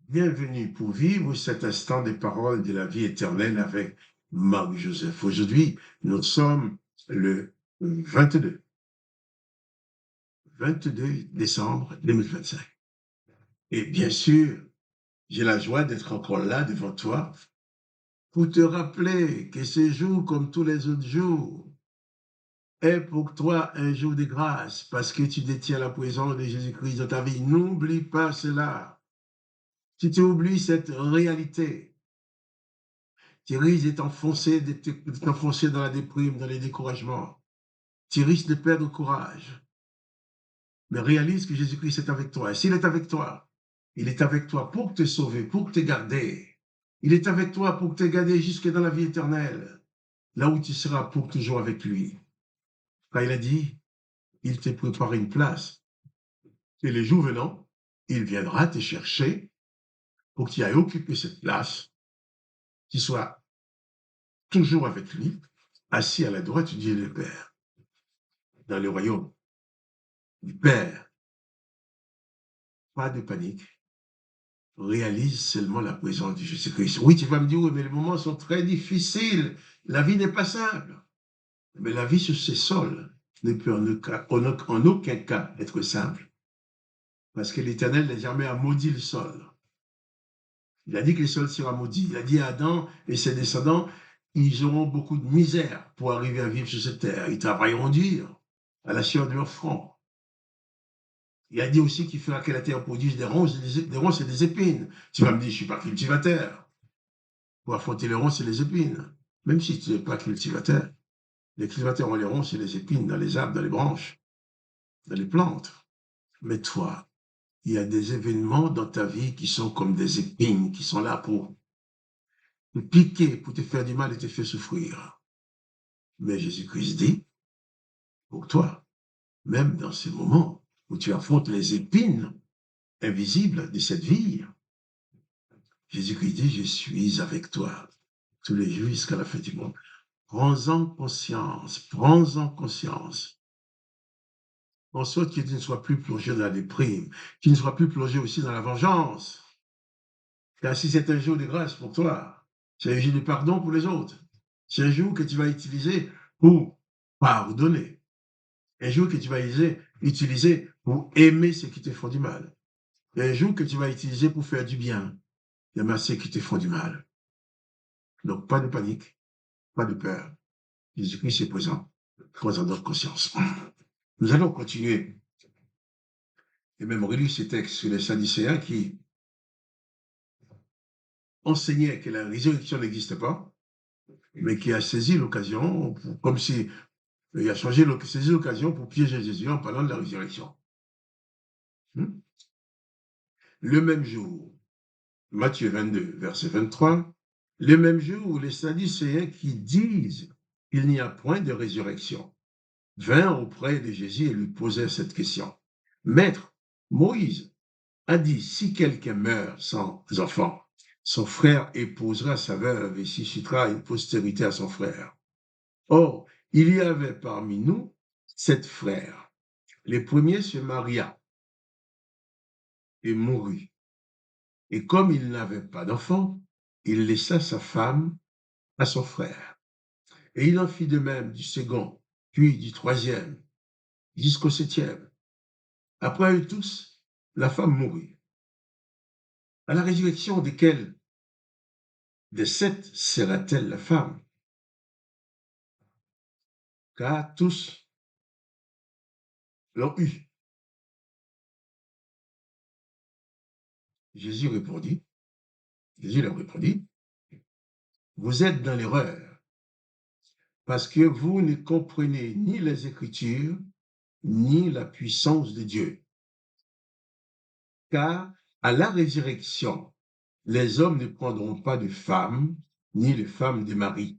Bienvenue pour vivre cet instant des paroles de la vie éternelle avec Marie-Joseph. Aujourd'hui, nous sommes le 22 décembre 2025. Et bien sûr, j'ai la joie d'être encore là devant toi pour te rappeler que ce jour, comme tous les autres jours, est pour toi un jour de grâce parce que tu détiens la présence de Jésus-Christ dans ta vie. N'oublie pas cela. Si tu oublies cette réalité, tu risques de t'enfoncer dans la déprime, dans les découragements. Tu risques de perdre courage. Mais réalise que Jésus-Christ est avec toi. Et s'il est avec toi, il est avec toi pour te sauver, pour te garder. Il est avec toi pour te garder jusque dans la vie éternelle, là où tu seras pour toujours avec lui. Quand il a dit, il te prépare une place. Et le jour venant, il viendra te chercher pour que tu ailles occuper cette place, tu sois toujours avec lui, assis à la droite du Dieu le Père, dans le royaume du Père. Pas de panique. Réalise seulement la présence de Jésus-Christ. Oui, tu vas me dire, oui, mais les moments sont très difficiles. La vie n'est pas simple. Mais la vie sur ces sols ne peut en aucun cas être simple. Parce que l'Éternel n'a jamais maudit le sol. Il a dit que le sol sera maudit. Il a dit à Adam et ses descendants, ils auront beaucoup de misère pour arriver à vivre sur cette terre. Ils travailleront dur à la sueur de leur front. Il a dit aussi qu'il fera que la terre produise des ronces et des épines. Tu vas me dire, je ne suis pas cultivateur. Pour affronter les ronces et les épines. Même si tu n'es pas cultivateur. Les cultivateurs ont les ronces et les épines dans les arbres, dans les branches, dans les plantes. Mais toi, il y a des événements dans ta vie qui sont comme des épines, qui sont là pour te piquer, pour te faire du mal et te faire souffrir. Mais Jésus-Christ dit, pour toi, même dans ces moments où tu affrontes les épines invisibles de cette vie, Jésus-Christ dit, je suis avec toi tous les jours jusqu'à la fin du monde. Prends-en conscience, prends-en conscience. En sorte que tu ne sois plus plongé dans la déprime, tu ne sois plus plongé aussi dans la vengeance. Car si c'est un jour de grâce pour toi, c'est un jour de pardon pour les autres. C'est un jour que tu vas utiliser pour pardonner. Un jour que tu vas utiliser pour aimer ceux qui te font du mal. Un jour que tu vas utiliser pour faire du bien, même à ceux qui te font du mal. Donc, pas de panique, pas de peur. Jésus-Christ est présent. Prends-en notre conscience. Nous allons continuer et même relire ces textes sur les Sadducéens qui enseignaient que la résurrection n'existe pas, mais qui a saisi l'occasion, comme si il a saisi l'occasion pour piéger Jésus en parlant de la résurrection. Le même jour, Matthieu 22, verset 23, le même jour où les Sadducéens qui disent qu'il n'y a point de résurrection vinrent auprès de Jésus et lui posèrent cette question. Maître, Moïse a dit, si quelqu'un meurt sans enfant, son frère épousera sa veuve et suscitera une postérité à son frère. Or, il y avait parmi nous 7 frères. Le premier se maria et mourut. Et comme il n'avait pas d'enfant, il laissa sa femme à son frère. Et il en fit de même du second, puis du troisième, jusqu'au septième. Après eux tous, la femme mourut. À la résurrection desquels des 7 sera-t-elle la femme? Car tous l'ont eu. Jésus répondit, Jésus leur répondit, vous êtes dans l'erreur, parce que vous ne comprenez ni les Écritures, ni la puissance de Dieu. Car à la résurrection, les hommes ne prendront pas de femmes, ni les femmes de maris,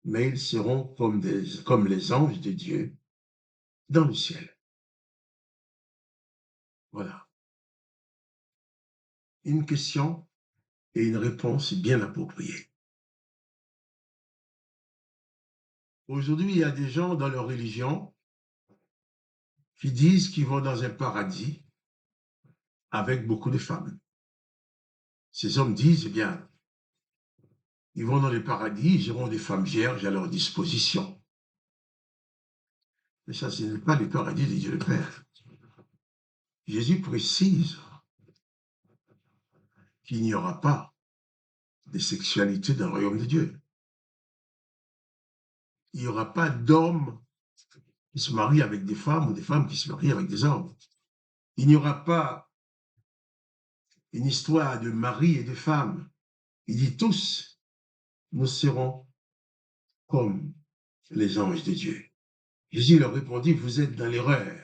mais ils seront comme les anges de Dieu dans le ciel. Voilà. Une question et une réponse bien appropriée. Aujourd'hui, il y a des gens dans leur religion qui disent qu'ils vont dans un paradis avec beaucoup de femmes. Ces hommes disent, eh bien, ils vont dans le paradis, ils auront des femmes vierges à leur disposition. Mais ça, ce n'est pas le paradis de Dieu le Père. Jésus précise qu'il n'y aura pas de sexualité dans le royaume de Dieu. Il n'y aura pas d'hommes qui se marient avec des femmes ou des femmes qui se marient avec des hommes. Il n'y aura pas une histoire de mari et de femme. Il dit tous, nous serons comme les anges de Dieu. Jésus leur répondit, vous êtes dans l'erreur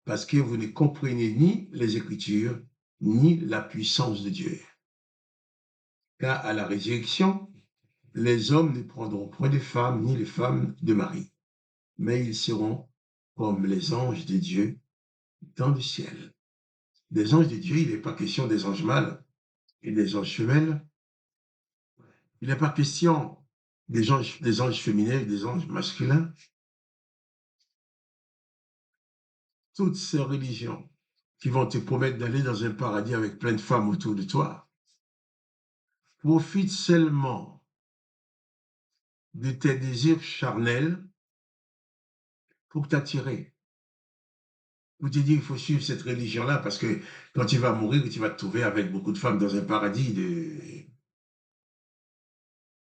parce que vous ne comprenez ni les Écritures, ni la puissance de Dieu. Car à la résurrection, les hommes ne prendront point de femmes, ni les femmes de mari, mais ils seront comme les anges de Dieu dans le ciel. Des anges de Dieu, il n'est pas question des anges mâles et des anges femelles. Il n'est pas question des anges féminins et des anges masculins. Toutes ces religions qui vont te promettre d'aller dans un paradis avec plein de femmes autour de toi profitent seulement de tes désirs charnels pour t'attirer. Pour te dire qu'il faut suivre cette religion-là parce que quand tu vas mourir, tu vas te trouver avec beaucoup de femmes dans un paradis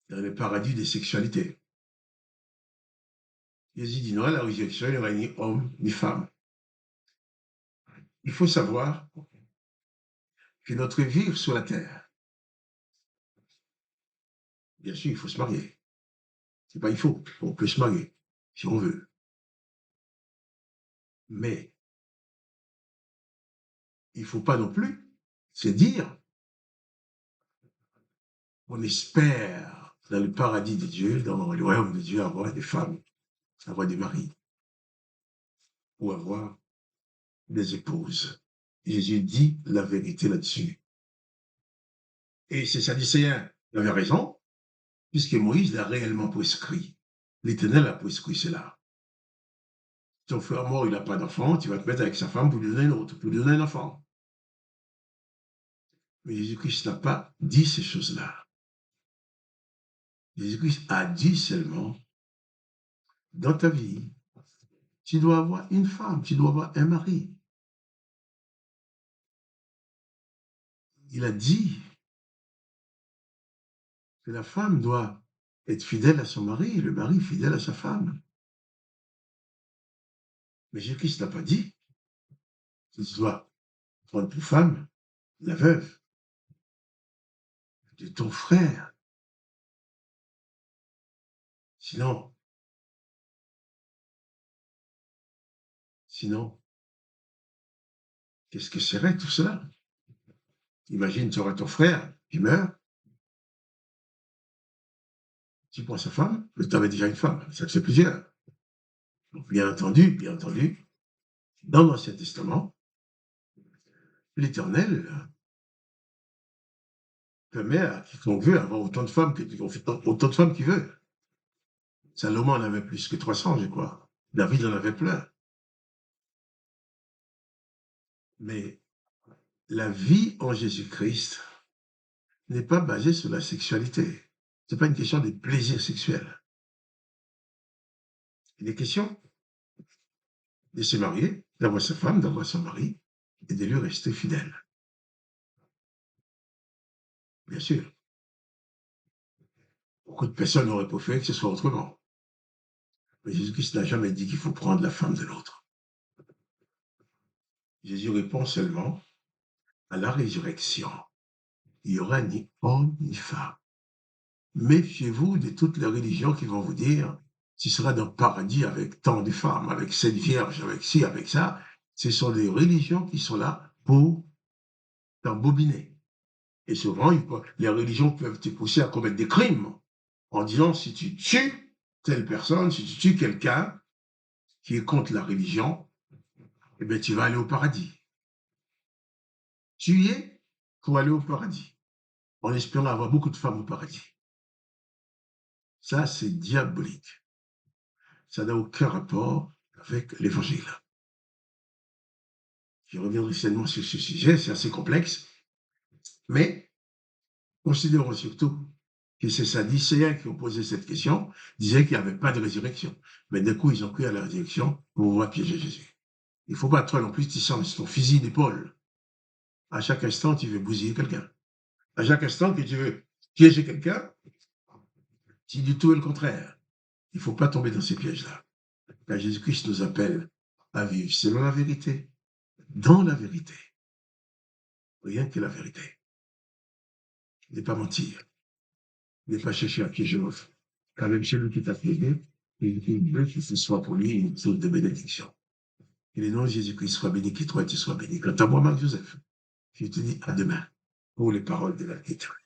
dans le paradis des sexualités. Jésus dit non, à la résurrection, il n'y aura ni homme ni femme. Il faut savoir que notre vie sur la terre, bien sûr, il faut se marier. C'est pas il faut, on peut se marier si on veut. Mais il ne faut pas non plus se dire on espère dans le paradis de Dieu, dans le royaume de Dieu, avoir des femmes, avoir des maris ou avoir des épouses. Jésus dit la vérité là-dessus. Et ces Sadducéens avaient raison, puisque Moïse l'a réellement prescrit. L'Éternel a prescrit cela. Ton frère mort, il n'a pas d'enfant, tu vas te mettre avec sa femme pour lui donner un autre, pour lui donner un enfant. Mais Jésus-Christ n'a pas dit ces choses-là. Jésus-Christ a dit seulement, dans ta vie, tu dois avoir une femme, tu dois avoir un mari. Il a dit que la femme doit être fidèle à son mari et le mari fidèle à sa femme. Mais Jésus-Christ n'a pas dit que tu dois prendre pour femme la veuve de ton frère. Sinon, qu'est-ce que serait tout cela? Imagine, tu auras ton frère qui meurt, tu prends sa femme, mais tu avais déjà une femme, ça te fait plusieurs. Donc, bien entendu, dans l'Ancien Testament, l'Éternel permet à quiconque veut avoir autant de femmes qu'il veut. Salomon en avait plus que 300, je crois. David en avait plein. Mais la vie en Jésus-Christ n'est pas basée sur la sexualité. Ce n'est pas une question de plaisir sexuel. Il est question de se marier, d'avoir sa femme, d'avoir son mari, et de lui rester fidèle. Bien sûr. Beaucoup de personnes auraient préféré que ce soit autrement. Mais Jésus-Christ n'a jamais dit qu'il faut prendre la femme de l'autre. Jésus répond seulement à la résurrection. Il n'y aura ni homme ni femme. Méfiez-vous de toutes les religions qui vont vous dire tu seras dans le paradis avec tant de femmes, avec cette vierge, avec ci, avec ça. Ce sont des religions qui sont là pour t'embobiner. Et souvent, les religions peuvent te pousser à commettre des crimes en disant si tu tues telle personne, si tu tues quelqu'un qui est contre la religion, eh bien, tu vas aller au paradis. Tu y es pour aller au paradis, en espérant avoir beaucoup de femmes au paradis. Ça, c'est diabolique. Ça n'a aucun rapport avec l'évangile. Je reviendrai seulement sur ce sujet, c'est assez complexe, mais Considérons surtout que ces Sadducéens qui ont posé cette question disaient qu'il n'y avait pas de résurrection. Mais d'un coup, ils ont cru à la résurrection pour pouvoir piéger Jésus. Il ne faut pas, toi non plus, tu sens ton fusil d'épaule. À chaque instant, tu veux bousiller quelqu'un. À chaque instant que tu veux piéger quelqu'un, tu dis tout et le contraire. Il ne faut pas tomber dans ces pièges-là. Car Jésus-Christ nous appelle à vivre selon la vérité, dans la vérité. Rien que la vérité. Ne pas mentir, ne pas chercher à piéger l'autre. Car même celui qui t'a piégé, il veut que ce soit pour lui une source de bénédiction. Que le nom de Jésus-Christ soit béni, que toi tu sois béni. Quant à moi, Marc Joseph, je te dis à demain pour les paroles de la Bible.